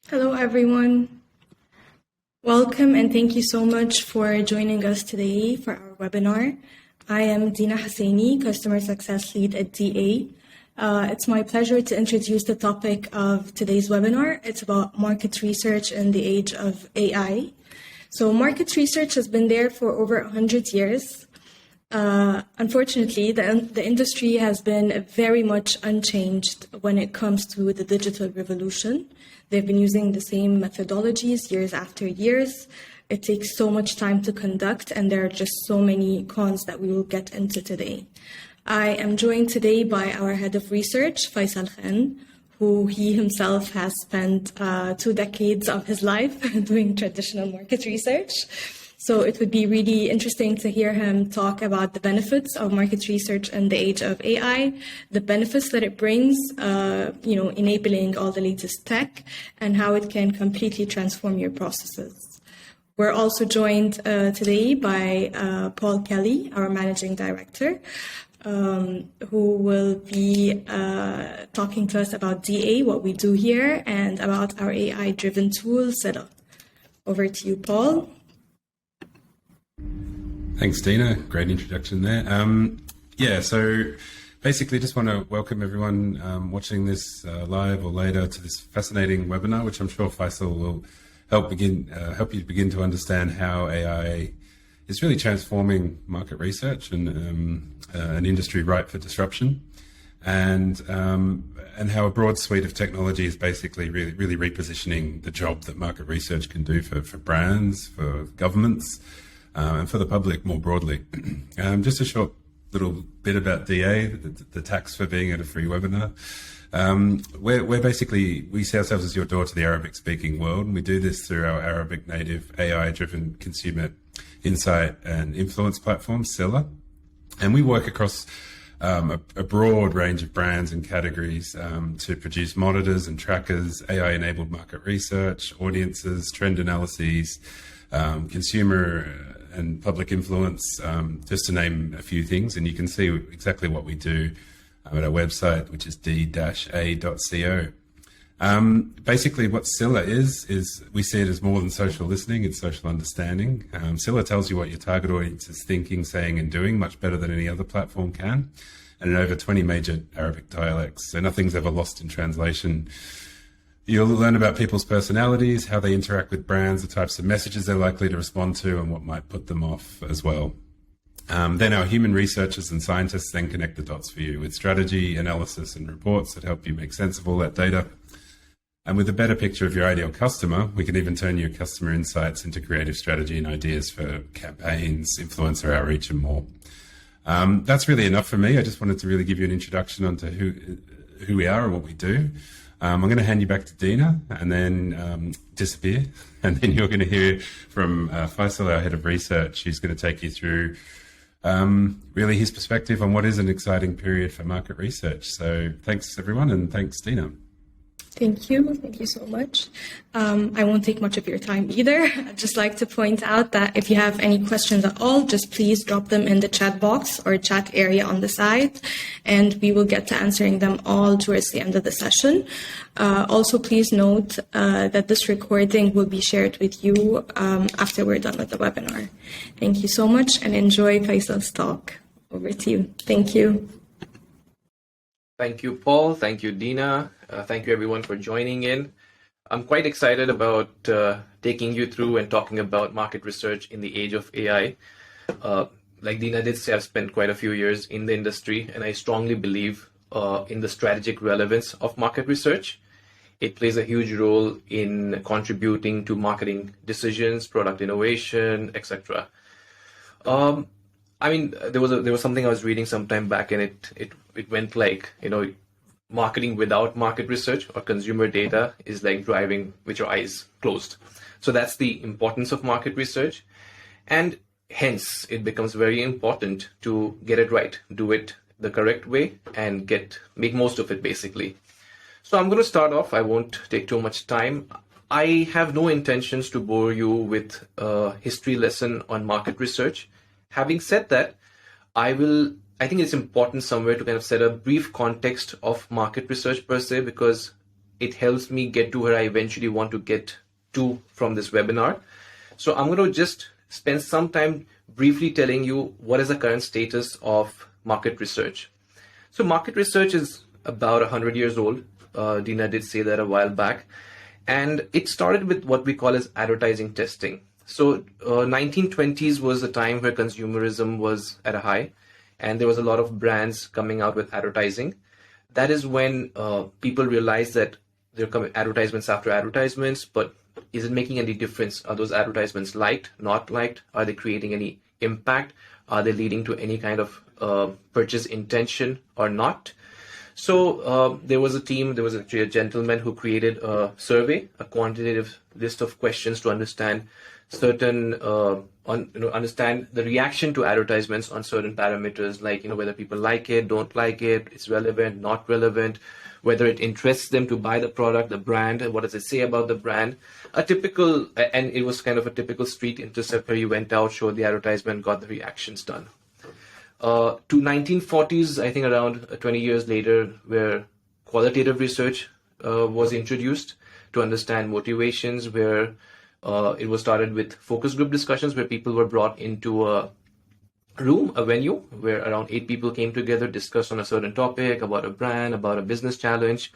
Hello, everyone. Welcome and thank you so much for joining us today for our webinar. I am Dina Hussaini, Customer Success Lead at DA. It's my pleasure to introduce the topic of today's webinar. It's about market research in the age of AI. So market research has been there for over 100 years. Unfortunately, the industry has been very much unchanged when it comes to the digital revolution. They've been using the same methodologies years after years. It takes so much time to conduct, and there are just so many cons that we will get into today. I am joined today by our head of research, Faisal Khan, who he himself has spent 2 decades of his life doing traditional market research. So it would be really interesting to hear him talk about the benefits of market research in the age of AI, the benefits that it brings, enabling all the latest tech, and how it can completely transform your processes. We're also joined today by Paul Kelly, our managing director, who will be talking to us about DA, what we do here, and about our AI-driven tool, Sila. Over to you, Paul. Thanks, Dina. Great introduction there. So basically just want to welcome everyone watching this live or later to this fascinating webinar, which I'm sure Faisal will help you begin to understand how AI is really transforming market research and an industry ripe for disruption, and how a broad suite of technology is basically really repositioning the job that market research can do for brands, for governments, and for the public more broadly. Just a short little bit about DA, the tax for being at a free webinar. We see ourselves as your door to the Arabic-speaking world, and we do this through our Arabic native AI-driven consumer insight and influence platform, Sila. And we work across a broad range of brands and categories to produce monitors and trackers, AI-enabled market research, audiences, trend analyses, consumer and public influence, just to name a few things. And you can see exactly what we do at our website, which is d-a.co. Basically, what Sila is we see it as more than social listening, it's social understanding. Sila tells you what your target audience is thinking, saying, and doing much better than any other platform can, and in over 20 major Arabic dialects. So nothing's ever lost in translation. You'll learn about people's personalities, how they interact with brands, the types of messages they're likely to respond to, and what might put them off as well. Then our human researchers and scientists then connect the dots for you with strategy, analysis, and reports that help you make sense of all that data. And with a better picture of your ideal customer, we can even turn your customer insights into creative strategy and ideas for campaigns, influencer outreach, and more. That's really enough for me. I just wanted to really give you an introduction onto who we are and what we do. I'm going to hand you back to Dina and then disappear. And then you're going to hear from Faisal, our head of research, who's going to take you through really his perspective on what is an exciting period for market research. So thanks, everyone, and thanks, Dina. Thank you. Thank you so much. I won't take much of your time either. I'd just like to point out that if you have any questions at all, just please drop them in the chat box or chat area on the side, and we will get to answering them all towards the end of the session. Also, please note that this recording will be shared with you after we're done with the webinar. Thank you so much, and enjoy Faisal's talk. Over to you. Thank you. Thank you, Paul. Thank you, Dina. Thank you, everyone, for joining in. I'm quite excited about taking you through and talking about market research in the age of AI. Like Dina did say, I've spent quite a few years in the industry, and I strongly believe in the strategic relevance of market research. It plays a huge role in contributing to marketing decisions, product innovation, etc. There was something I was reading some time back, and it went like, marketing without market research or consumer data is like driving with your eyes closed. So that's the importance of market research. And hence, it becomes very important to get it right, do it the correct way, and make most of it, basically. So I'm going to start off. I won't take too much time. I have no intentions to bore you with a history lesson on market research. Having said that, I think it's important somewhere to kind of set a brief context of market research per se, because it helps me get to where I eventually want to get to from this webinar. So I'm going to just spend some time briefly telling you what is the current status of market research. So market research is about 100 years old. Dina did say that a while back. And it started with what we call as advertising testing. So 1920s was the time where consumerism was at a high, and there was a lot of brands coming out with advertising. That is when people realized that there are advertisements after advertisements, but is it making any difference? Are those advertisements liked, not liked? Are they creating any impact? Are they leading to any kind of purchase intention or not? So there was actually a gentleman who created a survey, a quantitative list of questions to understand understand the reaction to advertisements on certain parameters, like whether people like it, don't like it, it's relevant, not relevant, whether it interests them to buy the product, the brand, what does it say about the brand. And it was kind of a typical street intercept where you went out, showed the advertisement, got the reactions done. To 1940s, I think around 20 years later, where qualitative research was introduced to understand motivations, where it was started with focus group discussions where people were brought into a room, a venue, where around 8 people came together, discussed on a certain topic, about a brand, about a business challenge.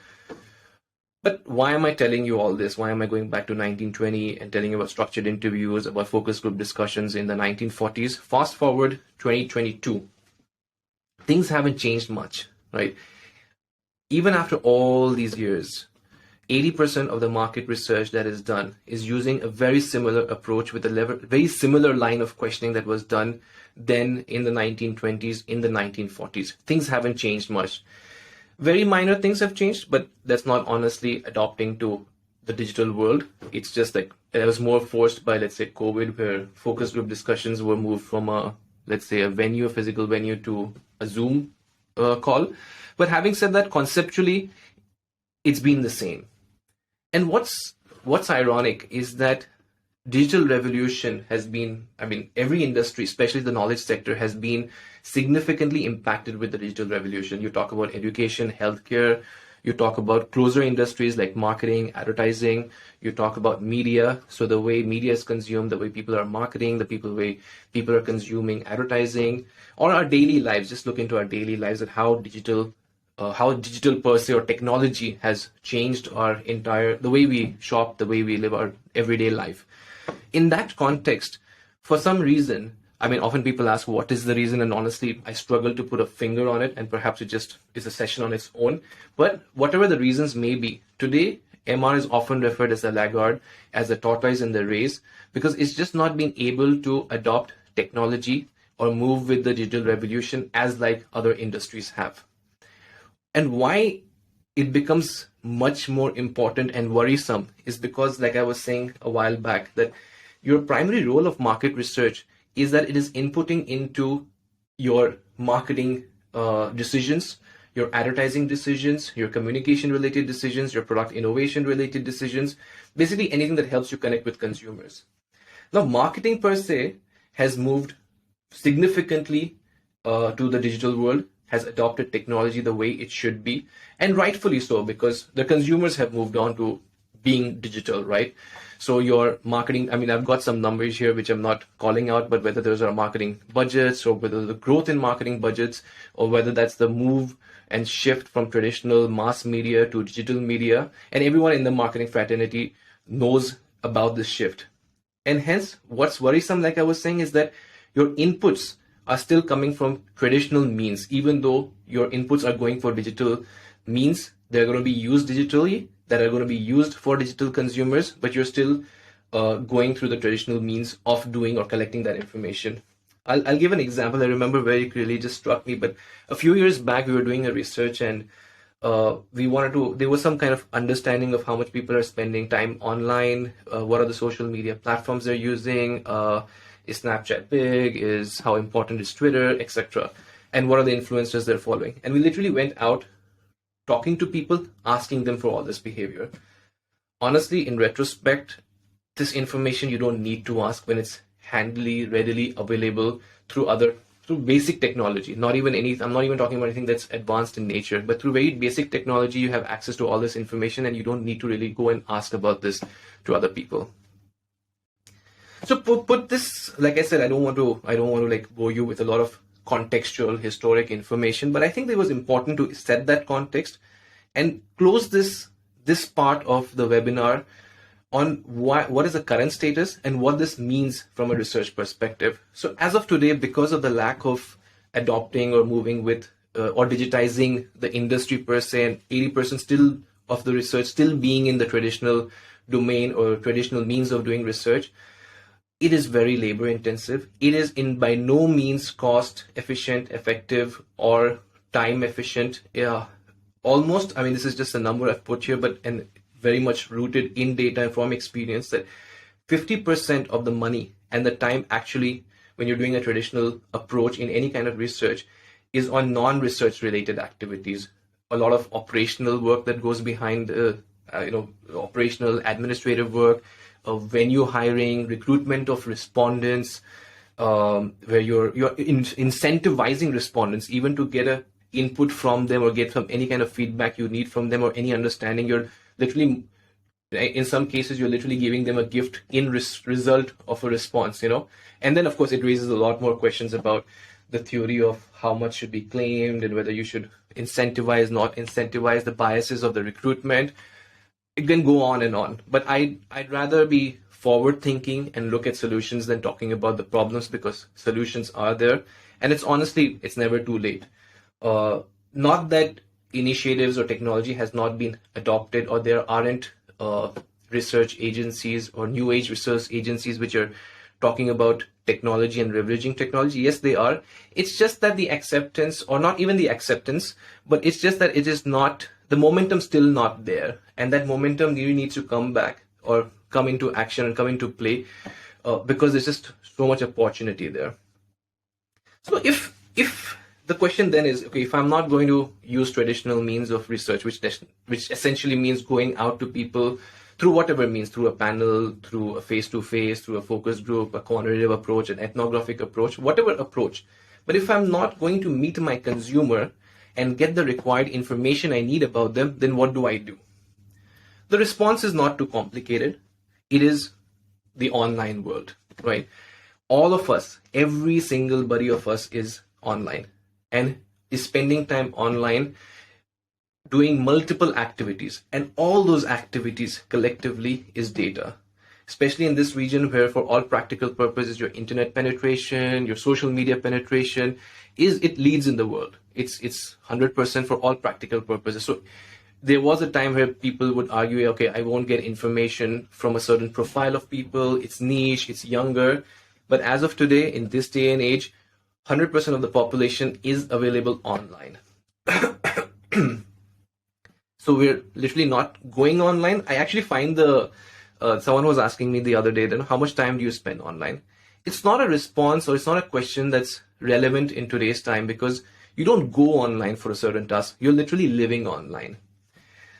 But why am I telling you all this? Why am I going back to 1920 and telling you about structured interviews, about focus group discussions in the 1940s? Fast forward 2022. Things haven't changed much, right? Even after all these years, 80% of the market research that is done is using a very similar approach with a very similar line of questioning that was done then in the 1920s, in the 1940s. Things haven't changed much. Very minor things have changed, but that's not honestly adopting to the digital world. It's just like it was more forced by, let's say, COVID, where focus group discussions were moved from a physical venue, to a Zoom call. But having said that, conceptually, it's been the same. And what's ironic is that digital revolution has been, every industry, especially the knowledge sector, has been significantly impacted with the digital revolution. You talk about education, healthcare, you talk about closer industries like marketing, advertising, you talk about media. So the way media is consumed, the way people are marketing, the way people are consuming advertising, or our daily lives. Just look into our daily lives at how digital per se or technology has changed the way we shop, the way we live our everyday life. In that context, for some reason, often people ask, what is the reason? And honestly, I struggle to put a finger on it, and perhaps it just is a session on its own. But whatever the reasons may be, today, MR is often referred as a laggard, as a tortoise in the race, because it's just not been able to adopt technology or move with the digital revolution as like other industries have. And why it becomes much more important and worrisome is because, like I was saying a while back, that your primary role of market research is that it is inputting into your marketing decisions, your advertising decisions, your communication related decisions, your product innovation related decisions, basically anything that helps you connect with consumers. Now, marketing per se has moved significantly to the digital world, has adopted technology the way it should be, and rightfully so, because the consumers have moved on to being digital, right? So your marketing, I've got some numbers here which I'm not calling out, but whether those are marketing budgets or whether the growth in marketing budgets, or whether that's the move and shift from traditional mass media to digital media, and everyone in the marketing fraternity knows about this shift. And hence, what's worrisome, like I was saying, is that your inputs are still coming from traditional means. Even though your inputs are going for digital means, they're going to be used digitally, that are going to be used for digital consumers, but you're still going through the traditional means of doing or collecting that information. I'll give an example. I remember very clearly, it just struck me, but a few years back we were doing a research, and there was some kind of understanding of how much people are spending time online, what are the social media platforms they're using, is Snapchat big, is how important is Twitter, etc. And what are the influencers they're following. And we literally went out talking to people, asking them for all this behavior. Honestly, in retrospect, this information you don't need to ask when it's handily, readily available through other through basic technology, I'm not even talking about anything that's advanced in nature, but through very basic technology, you have access to all this information and you don't need to really go and ask about this to other people. So put this, like I said, I don't want to like bore you with a lot of contextual historic information, but I think it was important to set that context and close this part of the webinar on what is the current status and what this means from a research perspective. So as of today, because of the lack of adopting or moving with or digitizing the industry per se, and 80% still of the research still being in the traditional domain or traditional means of doing research, it is very labor intensive. It is by no means cost efficient, effective, or time efficient. Almost, I mean, this is just a number I've put here, but and very much rooted in data from experience, that 50% of the money and the time actually, when you're doing a traditional approach in any kind of research, is on non-research related activities. A lot of operational work that goes behind, operational administrative work, venue hiring, recruitment of respondents, where you're incentivizing respondents even to get a input from them or get some any kind of feedback you need from them or any understanding. You're literally, in some cases, you're literally giving them a gift in result of a response, And then, of course, it raises a lot more questions about the theory of how much should be claimed and whether you should incentivize, not incentivize, the biases of the recruitment. It can go on and on. But I'd rather be forward thinking and look at solutions than talking about the problems, because solutions are there. And it's never too late. Not that initiatives or technology has not been adopted, or there aren't research agencies or new age research agencies which are talking about technology and leveraging technology. Yes, they are. It's just that the acceptance, or not even the acceptance, but it's just that it is not, the momentum still not there. And that momentum really needs to come back or come into action and come into play, because there's just so much opportunity there. So if the question then is, okay, if I'm not going to use traditional means of research, which essentially means going out to people through whatever means, through a panel, through a face-to-face, through a focus group, a quantitative approach, an ethnographic approach, whatever approach. But if I'm not going to meet my consumer and get the required information I need about them, then what do I do? The response is not too complicated. It is the online world, right? All of us, every single buddy of us is online and is spending time online doing multiple activities, and all those activities collectively is data, especially in this region where, for all practical purposes, your internet penetration, your social media penetration it leads in the world. It's 100% for all practical purposes. So there was a time where people would argue, okay, I won't get information from a certain profile of people, it's niche, it's younger. But as of today, in this day and age, 100% of the population is available online. So we're literally not going online. I actually find someone was asking me the other day, then how much time do you spend online? It's not a response, or it's not a question that's relevant in today's time, because you don't go online for a certain task. You're literally living online.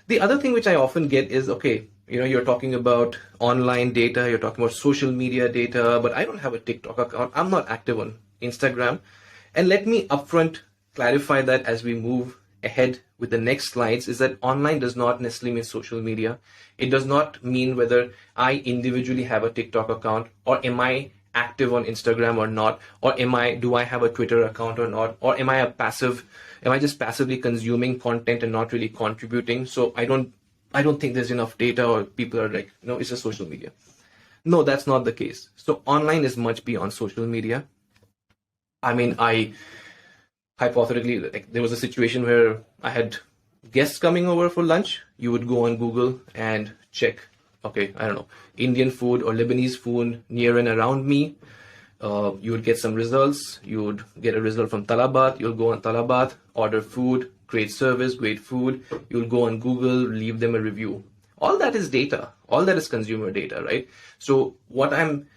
The other thing which I often get is, okay, you're talking about online data, you're talking about social media data, but I don't have a TikTok account. I'm not active on Instagram. And let me upfront clarify that as we move ahead with the next slides, is that online does not necessarily mean social media. It does not mean whether I individually have a TikTok account, or am I active on Instagram or not, or do I have a Twitter account or not, or am I just passively consuming content and not really contributing? So I don't think there's enough data, or people are like, no, it's just social media. No, that's not the case. So online is much beyond social media. I mean, hypothetically, like, there was a situation where I had guests coming over for lunch. You would go on Google and check, okay, I don't know, Indian food or Lebanese food near and around me. You would get some results. You would get a result from Talabat. You'll go on Talabat, order food, great service, great food. You'll go on Google, leave them a review. All that is data. All that is consumer data, right? So what I'm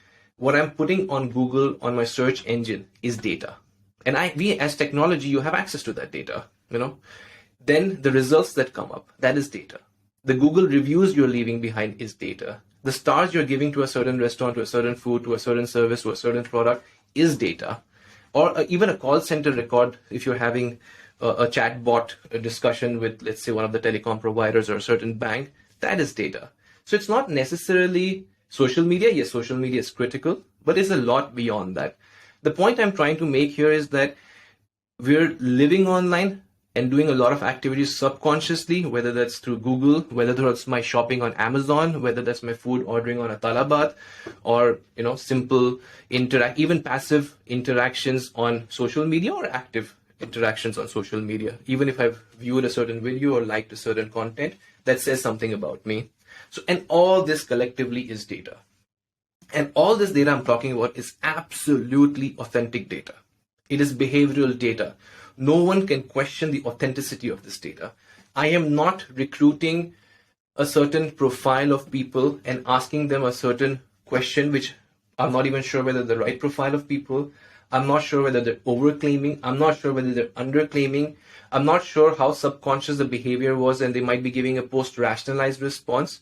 putting on Google, on my search engine, is data. And we as technology, you have access to that data, Then the results that come up, that is data. The Google reviews you're leaving behind is data. The stars you're giving to a certain restaurant, to a certain food, to a certain service, to a certain product is data. or even a call center record if you're having a chat bot discussion with, let's say, one of the telecom providers or a certain bank. That is data. So it's not necessarily social media. Yes, social media is critical, but it's a lot beyond that. The point I'm trying to make here is that we're living online and doing a lot of activities subconsciously, whether that's through Google, whether that's my shopping on Amazon, whether that's my food ordering on a Talabat, or simple even passive interactions on social media, or active interactions on social media. Even if I've viewed a certain video or liked a certain content, that says something about me. So, and all this collectively is data. And all this data I'm talking about is absolutely authentic data. It is behavioral data. No one can question the authenticity of this data. I am not recruiting a certain profile of people and asking them a certain question, which I'm not even sure whether the right profile of people. I'm not sure whether they're overclaiming. I'm not sure whether they're underclaiming. I'm not sure how subconscious the behavior was, and they might be giving a post-rationalized response.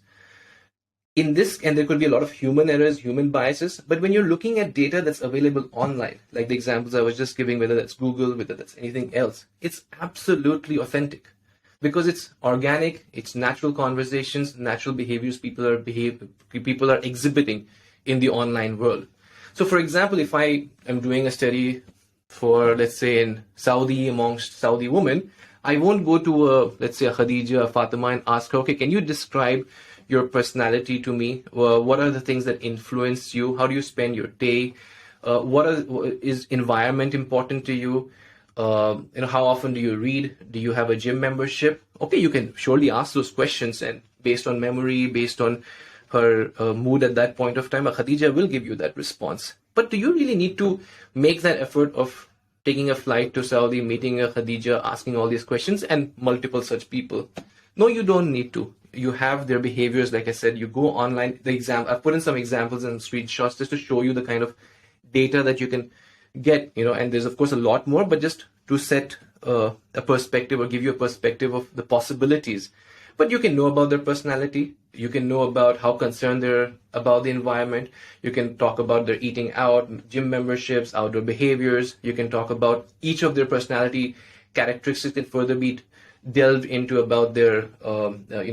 In this, and there could be a lot of human errors, human biases, but when you're looking at data that's available online, like the examples I was just giving, whether that's Google, whether that's anything else, it's absolutely authentic because it's organic, it's natural conversations, natural behaviors people are exhibiting in the online world. So for example, if I am doing a study for, let's say, in Saudi, amongst Saudi women, I won't go to let's say a Khadija, a Fatima, and ask her, okay, can you describe your personality to me? What are the things that influence you? How do you spend your day? Is environment important to you? How often do you read? Do you have a gym membership? Okay, you can surely ask those questions, and based on memory, based on her mood at that point of time, a Khadija will give you that response. But do you really need to make that effort of taking a flight to Saudi, meeting a Khadija, asking all these questions, and multiple such people? No, you don't need to. You have their behaviors. Like I said, you go online. I've put in some examples and screenshots just to show you the kind of data that you can get, and there's of course a lot more, but just to set a perspective or give you a perspective of the possibilities. But you can know about their personality. You can know about how concerned they're about the environment. You can talk about their eating out, gym memberships, outdoor behaviors. You can talk about each of their personality characteristics and further be delved into about their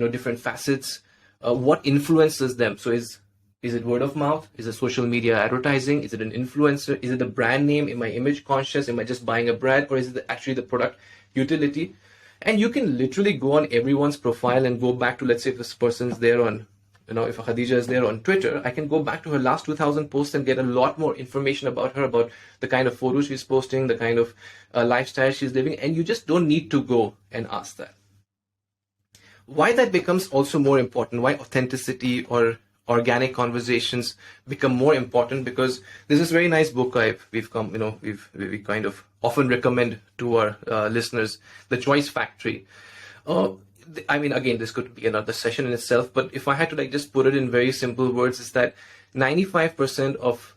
different facets. What influences them? So is it word of mouth? Is it social media advertising? Is it an influencer? Is it the brand name? Am I image conscious? Am I just buying a brand? Or is it actually the product utility? And you can literally go on everyone's profile and go back to, let's say, if this person's there on, if Khadija is there on Twitter, I can go back to her last 2,000 posts and get a lot more information about her, about the kind of photos she's posting, the kind of lifestyle she's living, and you just don't need to go and ask that. Why that becomes also more important, why authenticity or organic conversations become more important, because there's this very nice book we kind of often recommend to our listeners, The Choice Factory. Again, this could be another session in itself, but if I had to just put it in very simple words, is that 95% of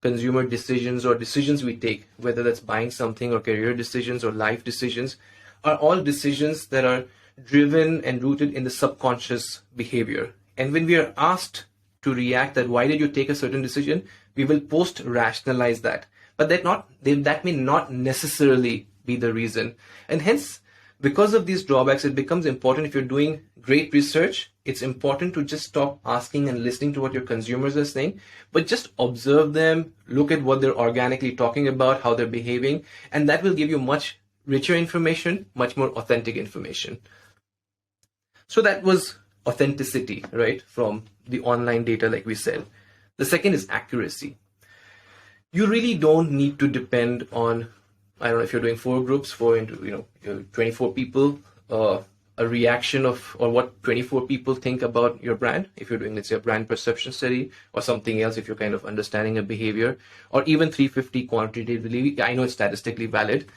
consumer decisions or decisions we take, whether that's buying something or career decisions or life decisions, are all decisions that are driven and rooted in the subconscious behavior. And when we are asked to react that why did you take a certain decision, we will post-rationalize that. But that may not necessarily be the reason. And hence, because of these drawbacks, it becomes important if you're doing great research, it's important to just stop asking and listening to what your consumers are saying, but just observe them, look at what they're organically talking about, how they're behaving, and that will give you much richer information, much more authentic information. So that was authenticity, right, from the online data, like we said. The second is accuracy. You really don't need to depend on, I don't know, if you're doing 4 groups, 24 people, a reaction of, or what 24 people think about your brand. If you're doing, let's say, a brand perception study or something else, if you're kind of understanding a behavior, or even 350 quantitatively, I know it's statistically valid.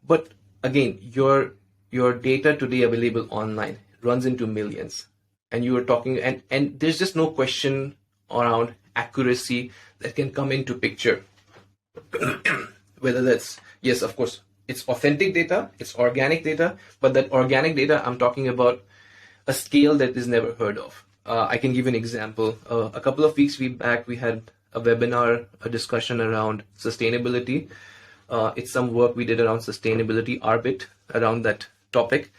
But again, your data today available online runs into millions. And you are talking, and there's just no question around accuracy that can come into picture. Whether that's, yes, of course, it's authentic data, it's organic data, but that organic data, I'm talking about a scale that is never heard of. I can give an example. A couple of weeks back, we had a webinar, a discussion around sustainability. It's some work we did around sustainability, Arbit, around that topic.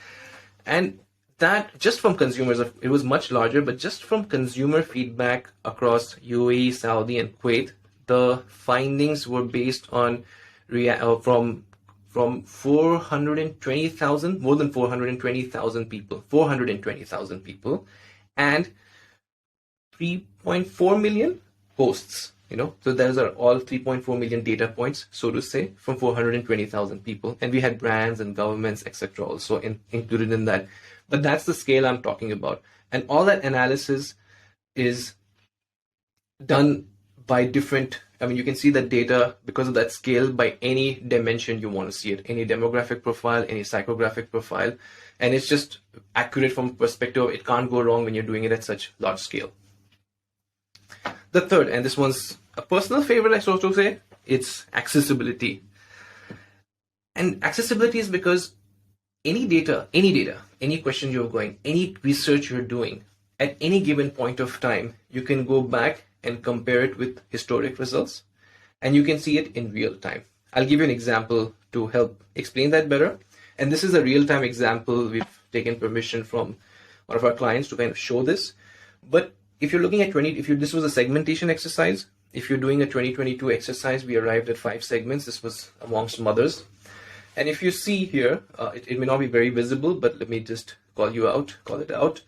And that just from consumers, it was much larger, but just from consumer feedback across UAE, Saudi, and Kuwait, the findings were based on from 420,000, more than 420,000 people, 420,000 people, and 3.4 million posts. So those are all 3.4 million data points, so to say, from 420,000 people. And we had brands and governments, etc., also included in that. But that's the scale I'm talking about. And all that analysis is done by different, you can see that data because of that scale by any dimension you want to see it, any demographic profile, any psychographic profile. And it's just accurate from perspective. It can't go wrong when you're doing it at such large scale. The third, and this one's a personal favorite, I sort of say, it's accessibility. And accessibility is because any data, any question you're going, any research you're doing, at any given point of time, you can go back and compare it with historic results, and you can see it in real time. I'll give you an example to help explain that better. And this is a real-time example. We've taken permission from one of our clients to kind of show this. But if you're looking at this was a segmentation exercise. If you're doing a 2022 exercise, we arrived at 5 segments. This was amongst mothers. And if you see here, it may not be very visible, but let me just call it out.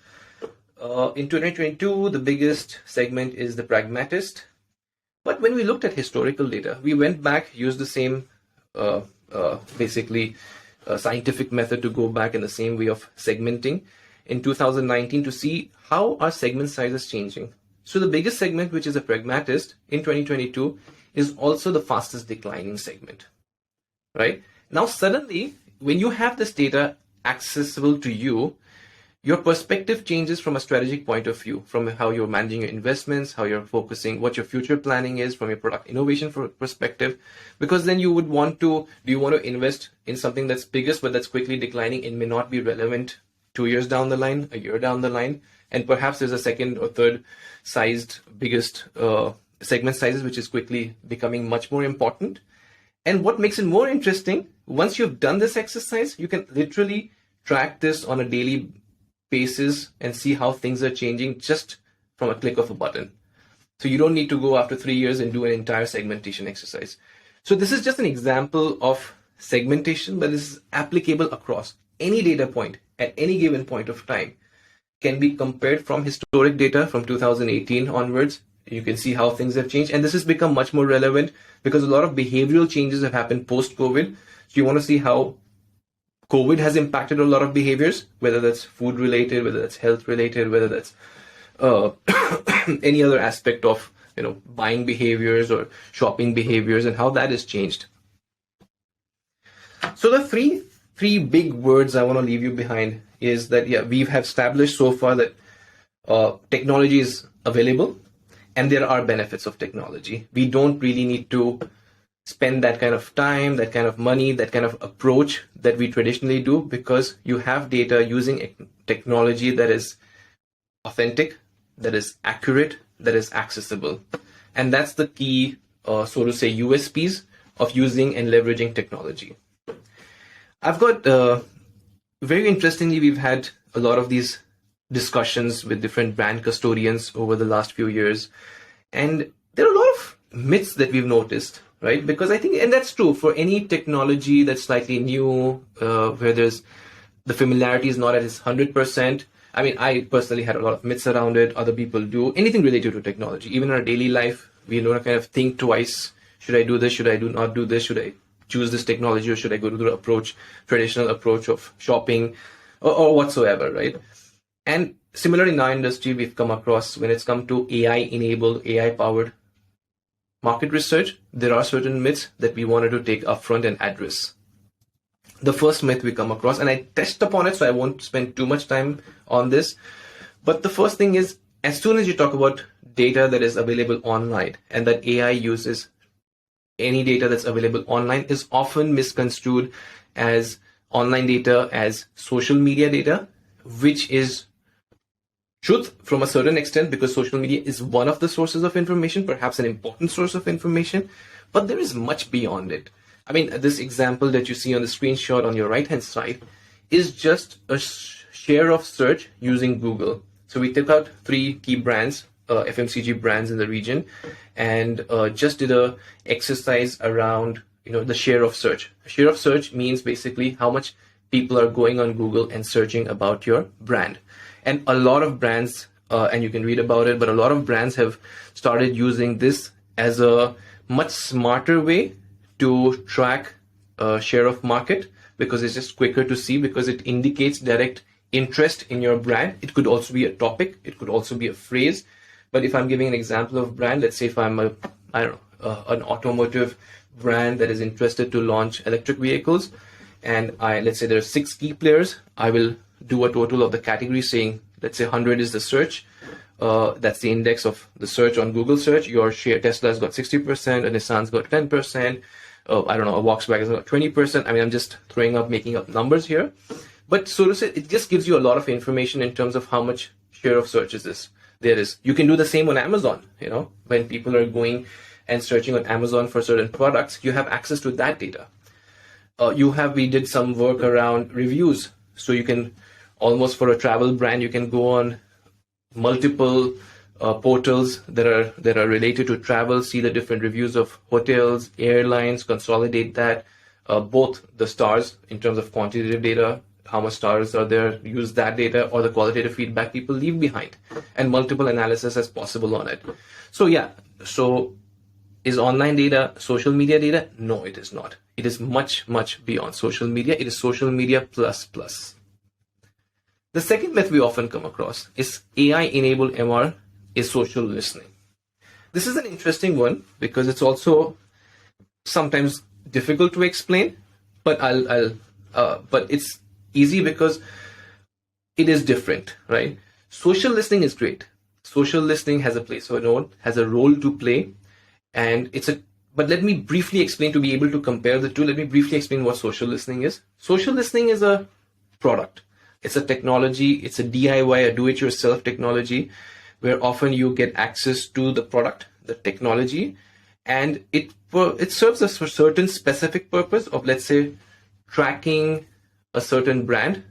In 2022, the biggest segment is the pragmatist. But when we looked at historical data, we went back, used the same scientific method to go back in the same way of segmenting in 2019 to see how are segment sizes changing. So the biggest segment, which is a pragmatist in 2022, is also the fastest declining segment, right? Now, suddenly, when you have this data accessible to you, your perspective changes from a strategic point of view, from how you're managing your investments, how you're focusing, what your future planning is from your product innovation perspective, because then you would want to, do you want to invest in something that's biggest, but that's quickly declining and may not be relevant 2 years down the line, a year down the line, and perhaps there's a second or third sized biggest segment sizes, which is quickly becoming much more important. And what makes it more interesting, once you've done this exercise, you can literally track this on a daily basis and see how things are changing just from a click of a button. So you don't need to go after 3 years and do an entire segmentation exercise. So this is just an example of segmentation, but this is applicable across any data point at any given point of time. Can be compared from historic data from 2018 onwards. You can see how things have changed. And this has become much more relevant because a lot of behavioral changes have happened post-COVID. So you want to see how COVID has impacted a lot of behaviors, whether that's food related, whether that's health related, whether that's any other aspect of buying behaviors or shopping behaviors, and how that has changed. So the three big words I want to leave you behind is that we have established so far that technology is available and there are benefits of technology. We don't really need to spend that kind of time, that kind of money, that kind of approach that we traditionally do, because you have data using technology that is authentic, that is accurate, that is accessible. And that's the key, so to say, USPs of using and leveraging technology. I've got, very interestingly, we've had a lot of these discussions with different brand custodians over the last few years. And there are a lot of myths that we've noticed, right? Because I think, and that's true for any technology that's slightly new, where there's the familiarity is not at its 100%. I mean, I personally had a lot of myths around it. Other people do. Anything related to technology, even in our daily life, we don't kind of think twice. Should I do this? Should I not do this? Should I choose this technology, or should I go to the traditional approach of shopping or whatsoever, right? And similarly in our industry, we've come across, when it's come to AI-enabled, AI-powered market research, there are certain myths that we wanted to take upfront and address. The first myth we come across, and I touched upon it, so I won't spend too much time on this, but the first thing is, as soon as you talk about data that is available online and that AI uses any data that's available online, is often misconstrued as online data, as social media data, which is truth from a certain extent, because social media is one of the sources of information, perhaps an important source of information, but there is much beyond it. I mean, this example that you see on the screenshot on your right-hand side is just a share of search using Google. So we took out 3 key brands, FMCG brands in the region, and just did a exercise around, the share of search. Share of search means basically how much people are going on Google and searching about your brand. And a lot of brands, and you can read about it, but a lot of brands have started using this as a much smarter way to track share of market, because it's just quicker to see, because it indicates direct interest in your brand. It could also be a topic, it could also be a phrase. But if I'm giving an example of brand, let's say if I'm an automotive brand that is interested to launch electric vehicles, and let's say there are 6 key players, I will do a total of the category saying, let's say 100 is the search. That's the index of the search on Google search. Your share, Tesla's got 60%, a Nissan's got 10%. I don't know, a Volkswagen's got 20%. I mean, I'm just making up numbers here. But so to say, it just gives you a lot of information in terms of how much share of search there is. You can do the same on Amazon. When people are going and searching on Amazon for certain products, you have access to that data. We did some work around reviews. So you can almost, for a travel brand, you can go on multiple portals that are related to travel, see the different reviews of hotels, airlines, consolidate that, both the stars in terms of quantitative data, how much stars are there, use that data, or the qualitative feedback people leave behind, and multiple analysis as possible on it. So is online data social media data? No, it is not. It is much, much beyond social media. It is social media plus plus. The second myth we often come across is AI-enabled MR is social listening. This is an interesting one because it's also sometimes difficult to explain, but but it's easy because it is different, right? Social listening is great. Social listening has a place of its own, has a role to play, and but let me briefly explain, to be able to compare the two. Let me briefly explain what social listening is. Social listening is a product. It's a technology. It's a DIY, a do-it-yourself technology, where often you get access to the product, the technology, and it serves us for certain specific purpose of, let's say, tracking a certain brand,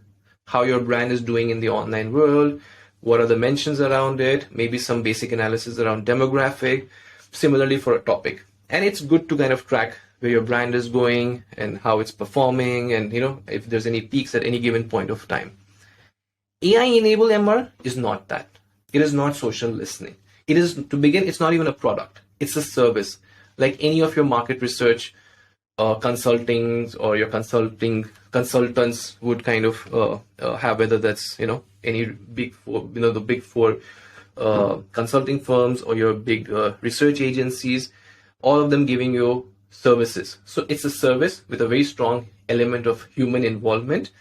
how your brand is doing in the online world, what are the mentions around it, maybe some basic analysis around demographic, similarly for a topic. And it's good to kind of track where your brand is going and how it's performing, and if there's any peaks at any given point of time. AI-enabled MR is not that. It is not social listening. It is, to begin, it's not even a product. It's a service. Like any of your market research consultings or your consultants would kind of have, whether that's any big four, the big four consulting firms or your big research agencies, all of them giving you services. So it's a service with a very strong element of human involvement,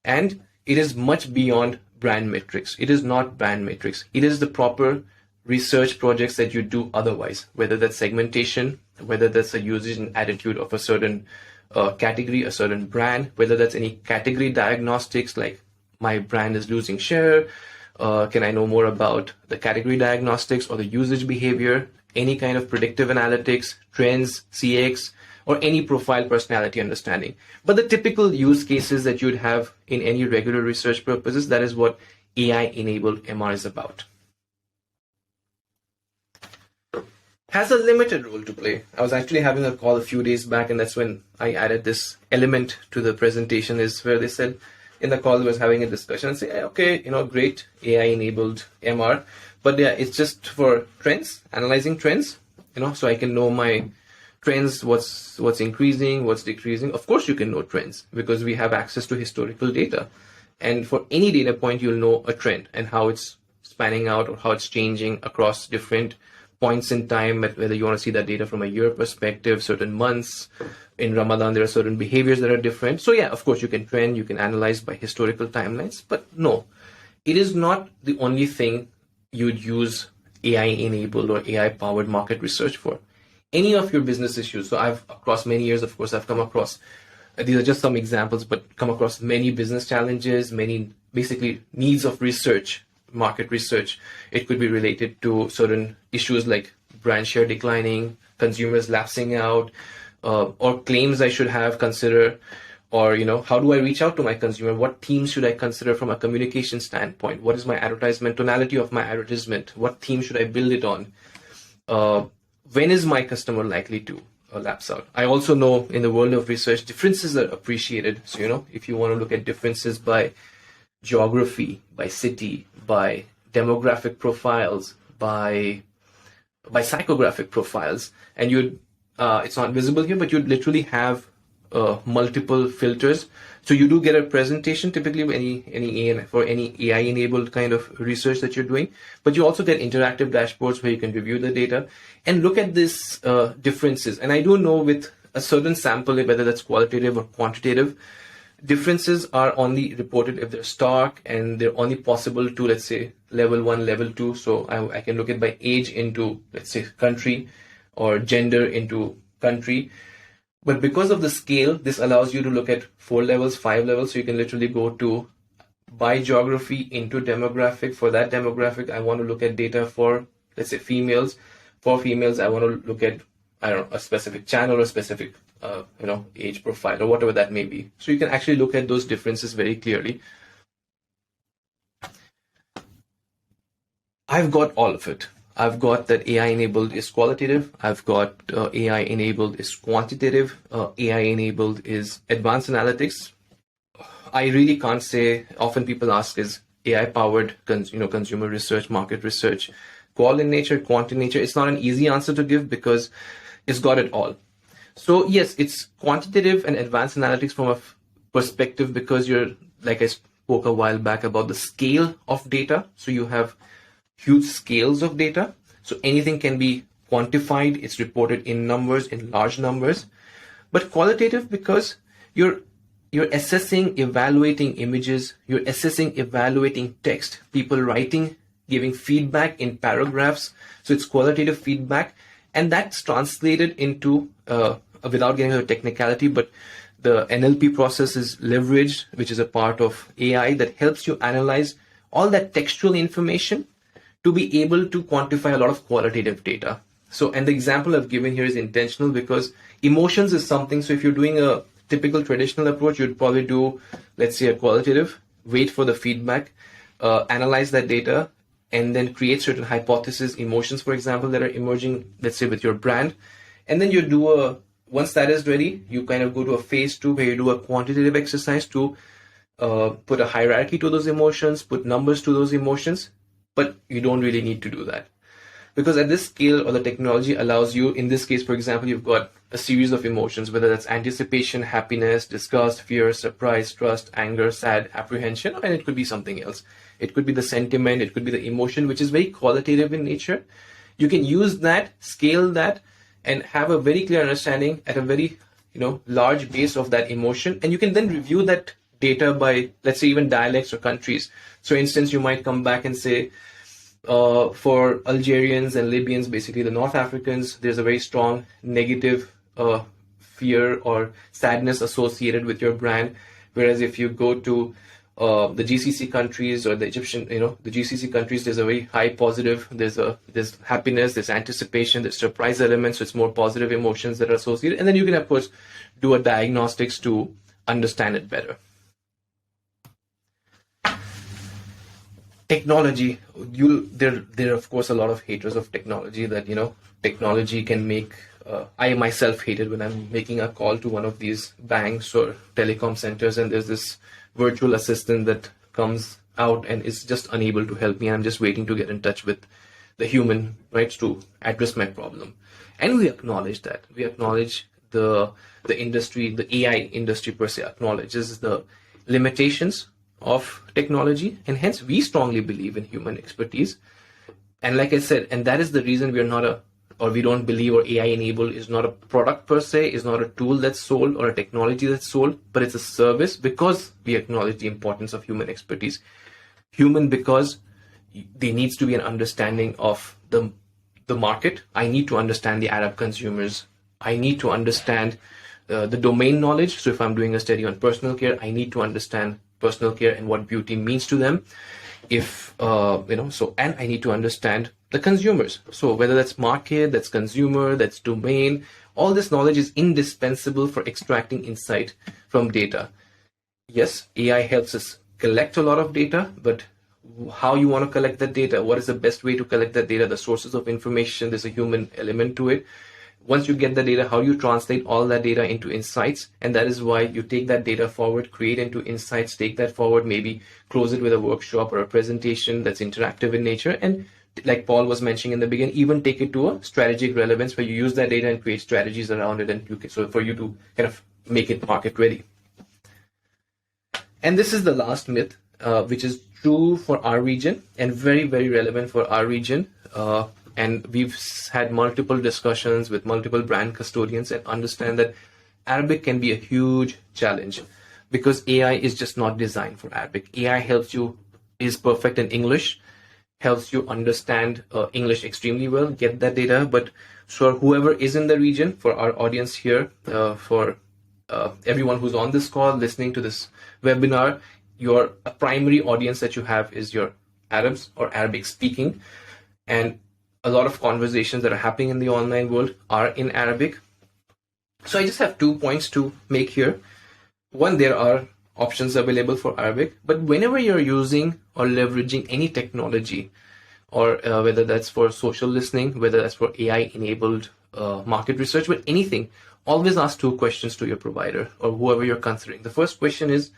and it is much beyond brand metrics. It is not brand metrics. It is the proper research projects that you do otherwise, whether that's segmentation, whether that's a usage and attitude of a certain category, a certain brand, whether that's any category diagnostics, like my brand is losing share, can I know more about the category diagnostics or the usage behavior, any kind of predictive analytics, trends, CX, or any profile personality understanding. But the typical use cases that you'd have in any regular research purposes, that is what AI-enabled MR is about. Has a limited role to play. I was actually having a call a few days back, and that's when I added this element to the presentation, is where they said in the call, I was having a discussion and say, hey, okay, great AI-enabled MR, but yeah, it's just for trends, analyzing trends, so I can know my trends, what's increasing, what's decreasing. Of course, you can know trends because we have access to historical data. And for any data point, you'll know a trend and how it's spanning out or how it's changing across different points in time, whether you want to see that data from a year perspective, certain months. In Ramadan, there are certain behaviors that are different. So yeah, of course, you can trend, you can analyze by historical timelines, but no, it is not the only thing you'd use AI-enabled or AI-powered market research for. Any of your business issues. So I've, across many years, of course, I've come across, these are just some examples, but come across many business challenges, many basically needs of research, market research. It could be related to certain issues like brand share declining, consumers lapsing out, or claims I should have consider, or how do I reach out to my consumer? What themes should I consider from a communication standpoint? What is my advertisement tonality of my advertisement? What theme should I build it on? When is my customer likely to lapse out? I also know in the world of research, differences are appreciated. So if you want to look at differences by geography, by city, by demographic profiles, by psychographic profiles, and it's not visible here, but you'd literally have multiple filters. So you do get a presentation typically for any AI enabled kind of research that you're doing, but you also get interactive dashboards where you can review the data and look at these differences. And I do know with a certain sample, whether that's qualitative or quantitative, differences are only reported if they're stark, and they're only possible to, let's say, level 1, level 2. So I can look at by age into, let's say, country, or gender into country. But because of the scale, this allows you to look at 4 levels, 5 levels. So you can literally go to by geography into demographic. For that demographic, I want to look at data for, let's say, females. For females, I want to look at, I don't know, a specific channel or a specific age profile or whatever that may be. So you can actually look at those differences very clearly. I've got all of it. I've got that AI enabled is qualitative. I've got AI enabled is quantitative. AI enabled is advanced analytics. I really can't say. Often people ask, is AI powered consumer research, market research, qual in nature, quant in nature? It's not an easy answer to give because it's got it all. So yes, it's quantitative and advanced analytics from a perspective because you're, like I spoke a while back about the scale of data. So you have huge scales of data. So anything can be quantified. It's reported in numbers, in large numbers. But qualitative because you're assessing, evaluating images. You're assessing, evaluating text. People writing, giving feedback in paragraphs. So it's qualitative feedback. And that's translated into, without getting into technicality, but the NLP process is leveraged, which is a part of AI that helps you analyze all that textual information to be able to quantify a lot of qualitative data. So, and the example I've given here is intentional because emotions is something. So if you're doing a typical traditional approach, you'd probably do, let's say, a qualitative, wait for the feedback, analyze that data, and then create certain hypotheses, emotions, for example, that are emerging, let's say, with your brand. And then you do once that is ready, you kind of go to a phase 2 where you do a quantitative exercise to put a hierarchy to those emotions, put numbers to those emotions. But you don't really need to do that because at this scale, or the technology allows you, in this case, for example, you've got a series of emotions, whether that's anticipation, happiness, disgust, fear, surprise, trust, anger, sad, apprehension, and it could be something else. It could be the sentiment, it could be the emotion, which is very qualitative in nature. You can use that, scale that, and have a very clear understanding at a very, large base of that emotion. And you can then review that data by, let's say, even dialects or countries. So, for instance, you might come back and say, for Algerians and Libyans, basically the North Africans, there's a very strong negative fear or sadness associated with your brand. Whereas if you go to the GCC countries or the Egyptian, the GCC countries, there's a very high positive, there's happiness, there's anticipation, there's surprise elements, so it's more positive emotions that are associated. And then you can, of course, do a diagnostics to understand it better. Technology, there are of course a lot of haters of technology that, technology can make, I myself hated when I'm making a call to one of these banks or telecom centers and there's this virtual assistant that comes out and is just unable to help me. I'm just waiting to get in touch with the human, right, to address my problem. And we acknowledge that. We acknowledge the industry, the AI industry per se acknowledges the limitations of technology, and hence we strongly believe in human expertise. And like I said, and that is the reason we don't believe, or AI enabled is not a product per se, is not a tool that's sold or a technology that's sold, but it's a service because we acknowledge the importance of human expertise. Human because there needs to be an understanding of the market. I need to understand the Arab consumers. I need to understand the domain knowledge. So if I'm doing a study on personal care, I need to understand personal care and what beauty means to them. And I need to understand the consumers. So whether that's market, that's consumer, that's domain, All this knowledge is indispensable for extracting insight from data. Yes, AI helps us collect a lot of data, but how you want to collect that data, what is the best way to collect that data, the sources of information, there's a human element to it. Once you get the data, how you translate all that data into insights, and that is why you take that data forward, create into insights, take that forward, maybe close it with a workshop or a presentation that's interactive in nature, and like Paul was mentioning in the beginning, even take it to a strategic relevance where you use that data and create strategies around it, and so for you to kind of make it market ready. And this is the last myth, which is true for our region and very, very relevant for our region. And we've had multiple discussions with multiple brand custodians and understand that Arabic can be a huge challenge because AI is just not designed for Arabic. AI helps you, is perfect in English, helps you understand English extremely well, get that data. But for whoever is in the region, for our audience here, for everyone who's on this call, listening to this webinar, your primary audience that you have is your Arabs or Arabic speaking. And a lot of conversations that are happening in the online world are in Arabic. So I just have 2 points to make here. One, there are options available for Arabic, but whenever you're using or leveraging any technology, or whether that's for social listening, whether that's for AI-enabled market research, but anything, always ask 2 questions to your provider or whoever you're considering. The first question is,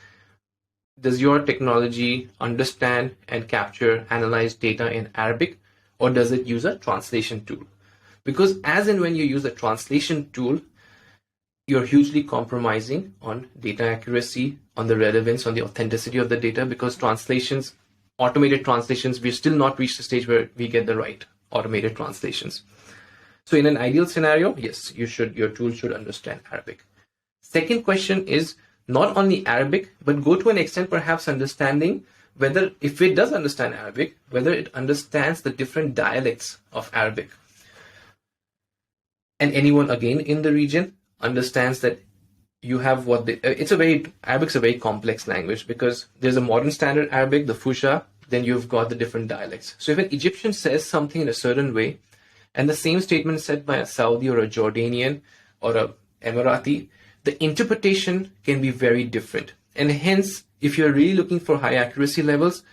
does your technology understand and capture, analyze data in Arabic, or does it use a translation tool? Because as and when you use a translation tool, you're hugely compromising on data accuracy, on the relevance, on the authenticity of the data, because translations, automated translations, we've still not reached the stage where we get the right automated translations. So in an ideal scenario, yes, your tool should understand Arabic. Second question is not only Arabic, but go to an extent perhaps understanding whether, if it does understand Arabic, whether it understands the different dialects of Arabic. And anyone again in the region understands that you have Arabic's a very complex language because there's a modern standard Arabic, the Fusha, then you've got the different dialects. So if an Egyptian says something in a certain way, and the same statement is said by a Saudi or a Jordanian or a Emirati, the interpretation can be very different. And hence, if you're really looking for high accuracy levels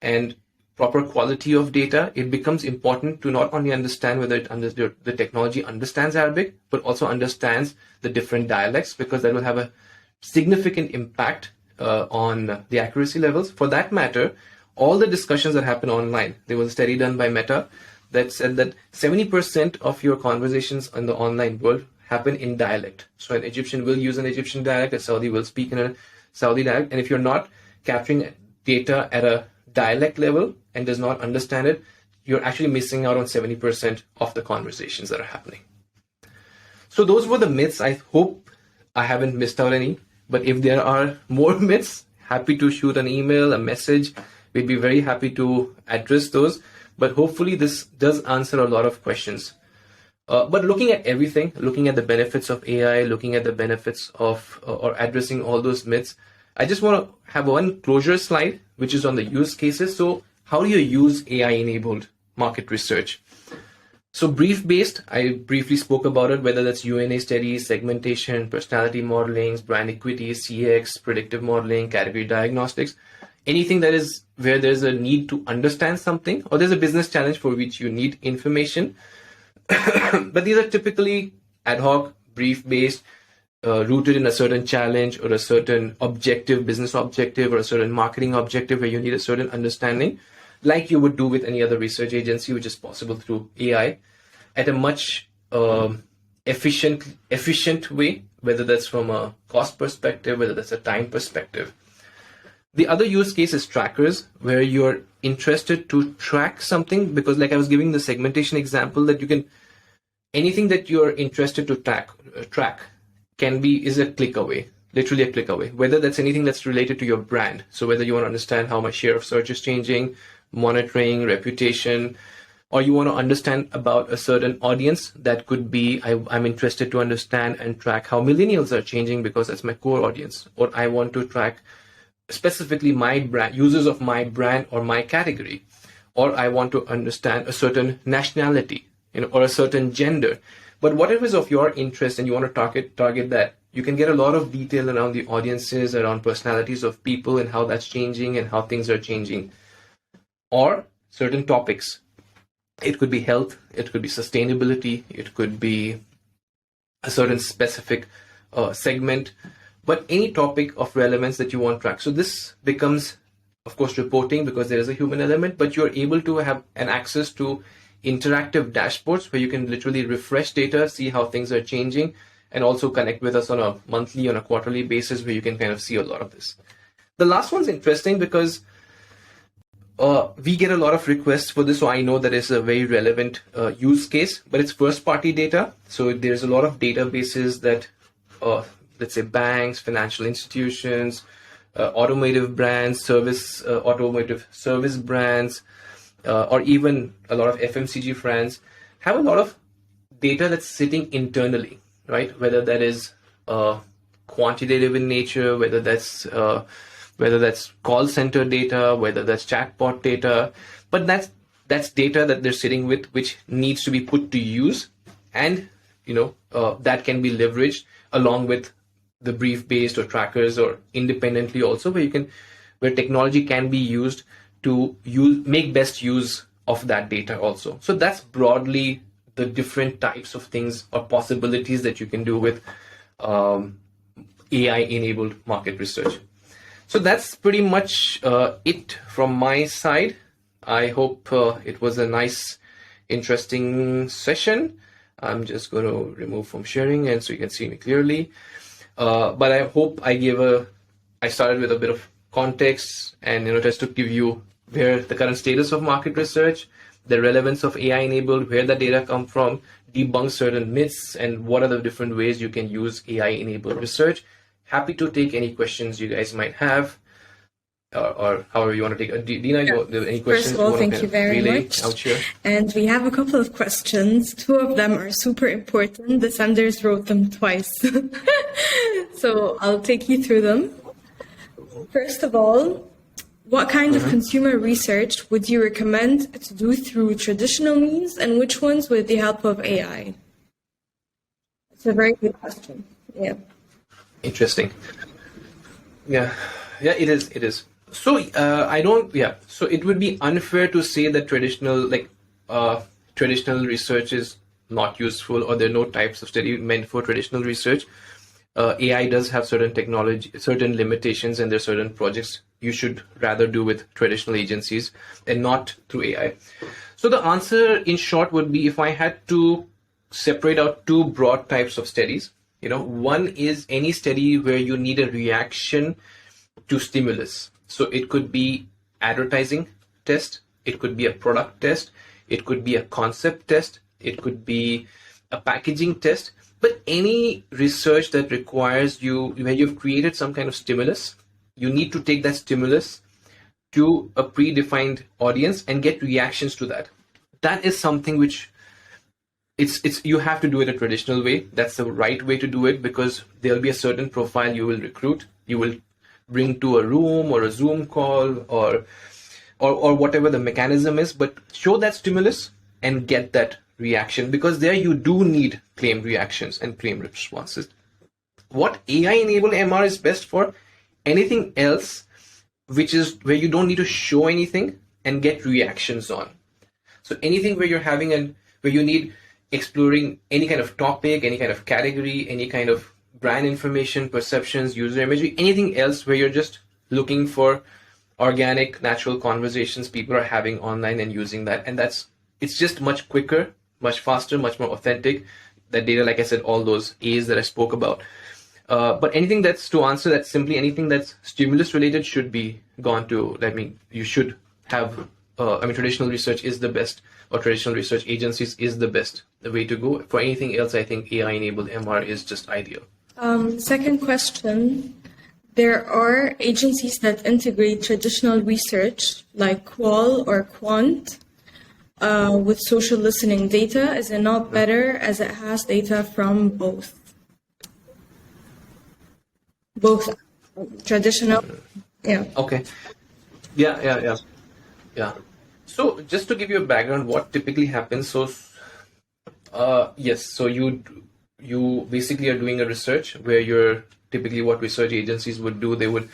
and proper quality of data, it becomes important to not only understand whether the technology understands Arabic, but also understands the different dialects, because that will have a significant impact on the accuracy levels. For that matter, all the discussions that happen online, there was a study done by Meta that said that 70% of your conversations in the online world happen in dialect. So an Egyptian will use an Egyptian dialect, a Saudi will speak in a Saudi dialect, and if you're not capturing data at a dialect level and does not understand it, you're actually missing out on 70% of the conversations that are happening. So those were the myths. I hope I haven't missed out any, but if there are more myths, happy to shoot an email, a message. We'd be very happy to address those, but hopefully this does answer a lot of questions. But looking at everything, looking at the benefits of AI, looking at the benefits of, or addressing all those myths, I just want to have one closure slide, which is on the use cases. So how do you use AI-enabled market research? So brief-based, I briefly spoke about it, whether that's UNA studies, segmentation, personality modeling, brand equity, CX, predictive modeling, category diagnostics, anything that is where there's a need to understand something, or there's a business challenge for which you need information. But these are typically ad hoc, brief-based, rooted in a certain challenge or a certain objective, business objective, or a certain marketing objective where you need a certain understanding, like you would do with any other research agency, which is possible through AI at a much efficient way, whether that's from a cost perspective, whether that's a time perspective. The other use case is trackers, where you're interested to track something, because like I was giving the segmentation example, that you can, anything that you're interested to track is a click away, literally a click away, whether that's anything that's related to your brand. So whether you want to understand how my share of search is changing, monitoring, reputation, or you want to understand about a certain audience, that could be, I'm interested to understand and track how millennials are changing because that's my core audience, or I want to track specifically my brand, users of my brand or my category, or I want to understand a certain nationality, or a certain gender. But whatever is of your interest and you want to target that, you can get a lot of detail around the audiences, around personalities of people and how that's changing and how things are changing. Or certain topics. It could be health, it could be sustainability, it could be a certain specific segment, but any topic of relevance that you want to track. So this becomes, of course, reporting because there is a human element, but you're able to have an access to interactive dashboards where you can literally refresh data, see how things are changing, and also connect with us on a monthly, on a quarterly basis where you can kind of see a lot of this. The last one's interesting because we get a lot of requests for this, so I know that it's a very relevant use case, but it's first-party data. So there's a lot of databases that, let's say, banks, financial institutions, automotive brands, automotive service brands, or even a lot of FMCG brands have a lot of data that's sitting internally, right? Whether that is quantitative in nature, whether that's call center data, whether that's chatbot data, but that's data that they're sitting with, which needs to be put to use, and that can be leveraged along with the brief-based or trackers or independently also, where technology can be used to make best use of that data also. So that's broadly the different types of things or possibilities that you can do with AI-enabled market research. So that's pretty much it from my side. I hope it was a nice, interesting session. I'm just going to remove from sharing and so you can see me clearly. But I hope I started with a bit of context and just to give you where the current status of market research, the relevance of AI enabled, where the data come from, debunk certain myths, and what are the different ways you can use AI enabled research. Happy to take any questions you guys might have, or however you want to take. Dina, any questions? First of all, thank you very much. And we have a couple of questions. Two of them are super important. The senders wrote them twice. So I'll take you through them. First of all, what kind of consumer research would you recommend to do through traditional means, and which ones with the help of AI? It's a very good question. Yeah. Interesting. Yeah, it is. So So it would be unfair to say that traditional research is not useful, or there are no types of study meant for traditional research. AI does have certain limitations, and there are certain projects you should rather do with traditional agencies and not through AI. So the answer in short would be, if I had to separate out two broad types of studies, one is any study where you need a reaction to stimulus. So it could be advertising test, it could be a product test, it could be a concept test, it could be a packaging test, but any research that requires where you've created some kind of stimulus, you need to take that stimulus to a predefined audience and get reactions to that. That is something which you have to do it a traditional way. That's the right way to do it, because there'll be a certain profile you will recruit, you will bring to a room or a Zoom call or whatever the mechanism is, but show that stimulus and get that reaction, because there you do need claim reactions and claim responses. What AI-enabled MR is best for? Anything else which is where you don't need to show anything and get reactions on. So anything where you're where you need exploring any kind of topic, any kind of category, any kind of brand information, perceptions, user imagery, anything else where you're just looking for organic, natural conversations people are having online and using that. And it's just much quicker, much faster, much more authentic. That data, like I said, all those A's that I spoke about. But anything simply anything that's stimulus related should be gone to, you should have, traditional research is the best, or traditional research agencies is the best way to go. For anything else, I think AI-enabled MR is just ideal. Second question, there are agencies that integrate traditional research like Qual or Quant with social listening data. Is it not better as it has data from both? Both traditional, yeah. Okay. Yeah. So just to give you a background, what typically happens, so Yes. So you basically are doing a research where you're typically what research agencies would do. They would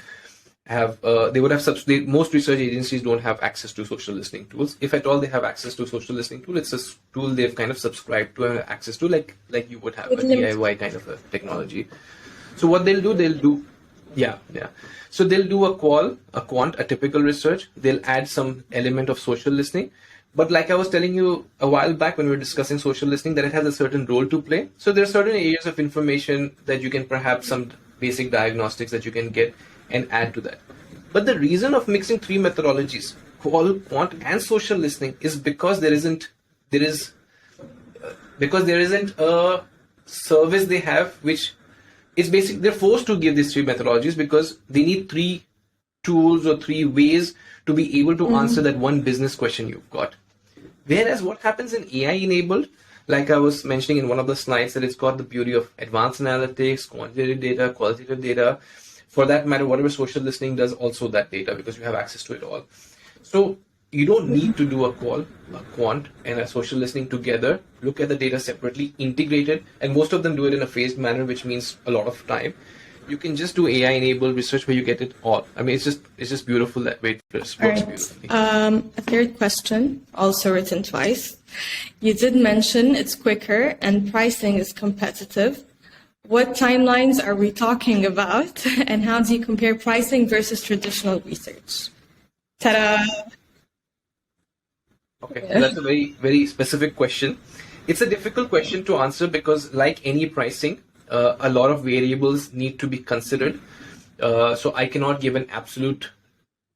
have most research agencies don't have access to social listening tools. If at all they have access to social listening tool, it's a tool they've kind of subscribed to and access to, like you would have a DIY kind of a technology. So what they'll do, yeah. So they'll do a quant, a typical research. They'll add some element of social listening. But like I was telling you a while back when we were discussing social listening, that it has a certain role to play. So there are certain areas of information that you can perhaps some basic diagnostics that you can get and add to that. But the reason of mixing three methodologies, quant, and social listening, is because there isn't a service they have which is basic. They're forced to give these three methodologies because they need three tools or three ways to be able to answer that one business question you've got. Whereas what happens in AI enabled, like I was mentioning in one of the slides, that it's got the beauty of advanced analytics, quantitative data, qualitative data. For that matter, whatever social listening does, also that data, because you have access to it all. So you don't need to do a quant and a social listening together. Look at the data separately, integrate it, and most of them do it in a phased manner, which means a lot of time. You can just do AI-enabled research where you get it all. I mean, it's just beautiful that way. It works beautifully. A third question, also written twice. You did mention it's quicker and pricing is competitive. What timelines are we talking about, and how do you compare pricing versus traditional research? Ta-da! Okay, so that's a very, very specific question. It's a difficult question to answer because, like any pricing, a lot of variables need to be considered. So I cannot give an absolute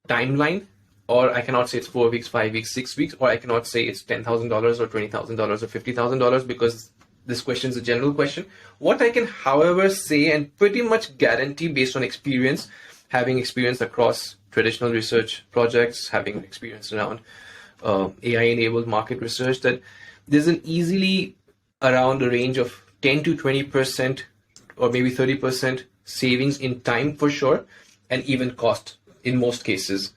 timeline, or I cannot say it's 4 weeks, 5 weeks, 6 weeks, or I cannot say it's $10,000 or $20,000 or $50,000 because this question is a general question. What I can, however, say and pretty much guarantee based on experience, having experience across traditional research projects, having experience around AI-enabled market research, that there's an easily around a range of 10 to 20% or maybe 30% savings in time for sure, and even cost in most cases,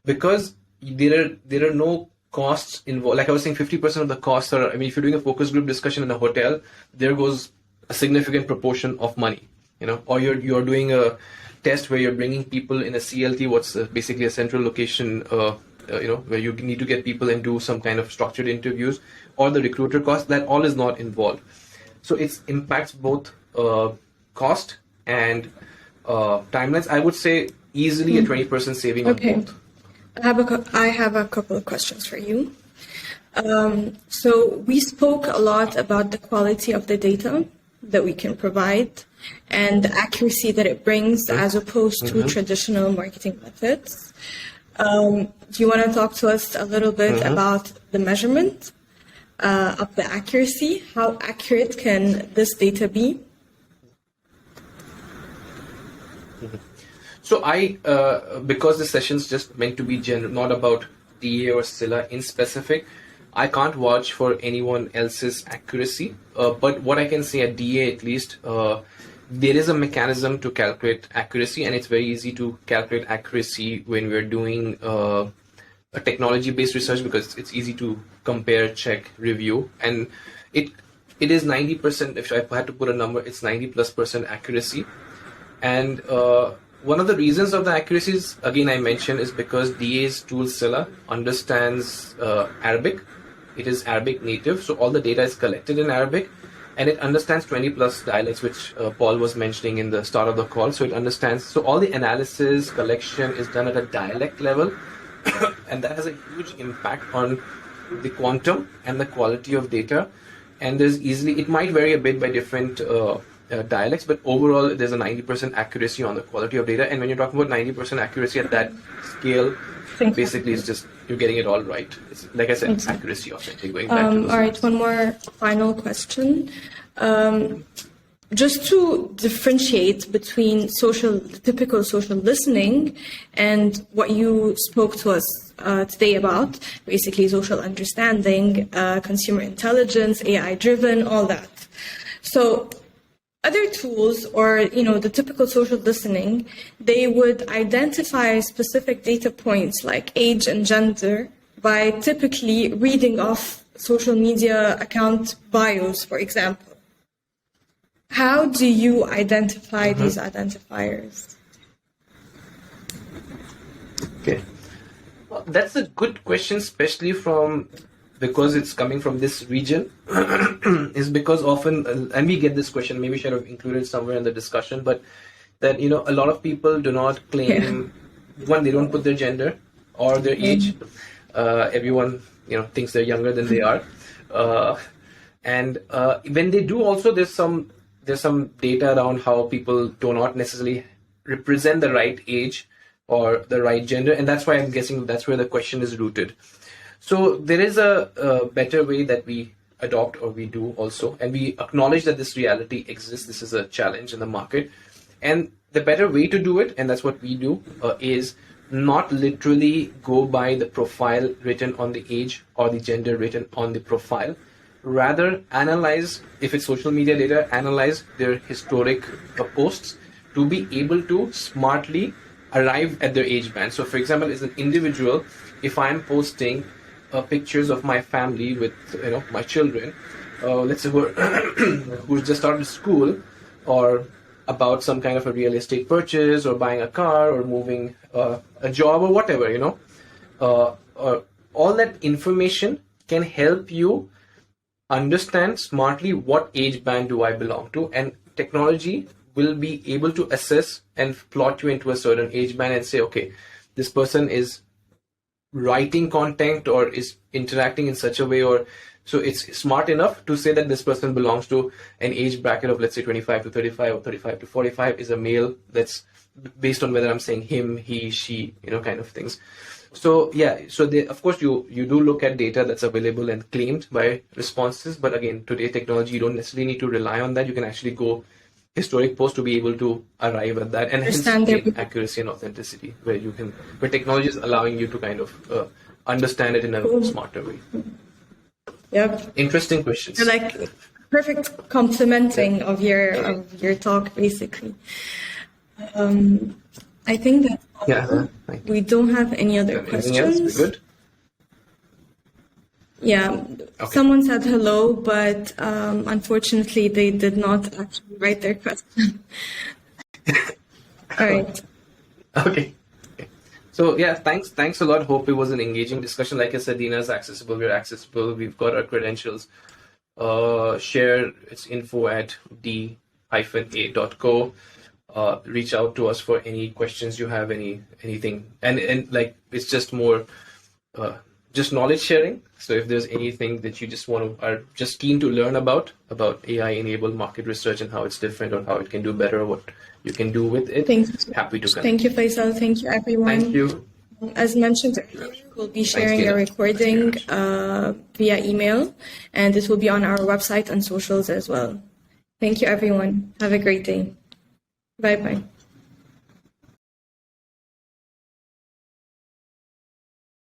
because there are no costs involved. Like I was saying, 50% of the costs are, I mean, if you're doing a focus group discussion in a hotel, there goes a significant proportion of money, or you're doing a test where you're bringing people in a CLT, what's basically a central location, where you need to get people and do some kind of structured interviews, or the recruiter cost, that all is not involved. So it impacts both cost and timelines. I would say easily a 20% saving on both. I have a couple of questions for you. So we spoke a lot about the quality of the data that we can provide and the accuracy that it brings as opposed to traditional marketing methods. Do you want to talk to us a little bit about the measurement of the accuracy? How accurate can this data be? So because the session's just meant to be general, not about DA or Scylla in specific, I can't vouch for anyone else's accuracy. But what I can say at DA at least, there is a mechanism to calculate accuracy, and it's very easy to calculate accuracy when we're doing a technology-based research, because it's easy to compare, check, review, and it is 90%. If I had to put a number, it's 90+% accuracy. And one of the reasons of the accuracies, again, I mentioned, is because DA's tool Scylla understands Arabic. It is Arabic native, so all the data is collected in Arabic, and it understands 20+ dialects, which Paul was mentioning in the start of the call. So it understands, so all the analysis, collection is done at a dialect level, and that has a huge impact on the quantum and the quality of data. And it might vary a bit by different dialects, but overall there's a 90% accuracy on the quality of data. And when you're talking about 90% accuracy at that scale, basically it's just you're getting it all right. It's, like I said, it's accuracy authentic. Going back to all right, one more final question. Just to differentiate between typical social listening and what you spoke to us today about, basically social understanding, consumer intelligence, AI-driven, all that. So other tools, or the typical social listening, they would identify specific data points like age and gender by typically reading off social media account bios, for example. How do you identify these identifiers? Okay. Well, that's a good question, especially because it's coming from this region, is because often, and we get this question, maybe should have included somewhere in the discussion, but that, a lot of people do not claim, one, they don't put their gender or their age. Everyone, thinks they're younger than they are. And when they do also, there's some data around how people do not necessarily represent the right age or the right gender. And that's why I'm guessing that's where the question is rooted. So there is a better way that we adopt, or we do also, and we acknowledge that this reality exists. This is a challenge in the market. And the better way to do it, and that's what we do, is not literally go by the profile written on the age or the gender written on the profile. Rather, analyze, if it's social media data, analyze their historic posts to be able to smartly arrive at their age band. So, for example, as an individual, if I'm posting pictures of my family with my children, let's say who just started school, or about some kind of a real estate purchase, or buying a car, or moving a job, or whatever, all that information can help you understand smartly what age band do I belong to, and technology will be able to assess and plot you into a certain age band and say, okay, this person is writing content or is interacting in such a way, or so it's smart enough to say that this person belongs to an age bracket of, let's say, 25 to 35 or 35 to 45, is a male. That's based on whether I'm saying him, he, she, kind of things. So yeah, so of course you do look at data that's available and claimed by responses, but again, today technology, you don't necessarily need to rely on that. You can actually go historic posts to be able to arrive at that, and hence gain accuracy and authenticity, where technology is allowing you to kind of understand it in a smarter way. Yep. Interesting questions. They're like perfect complementing of your talk, basically. I think that we don't have any other questions. Else? We're good? Yeah, okay. Someone said hello, but unfortunately they did not actually write their question. All right. Okay. So yeah, thanks a lot. Hope it was an engaging discussion. Like I said, Dina is accessible. We're accessible. We've got our credentials. Share it's info@d-a.co. Reach out to us for any questions you have, anything, and like it's just more just knowledge sharing. So if there's anything that you just are just keen to learn about AI enabled market research and how it's different, or how it can do better, or what you can do with it, happy to connect. Thank you, Faisal. Thank you, everyone. Thank you. As mentioned earlier, we'll be sharing your recording via email, and it will be on our website and socials as well. Thank you, everyone. Have a great day. Bye-bye.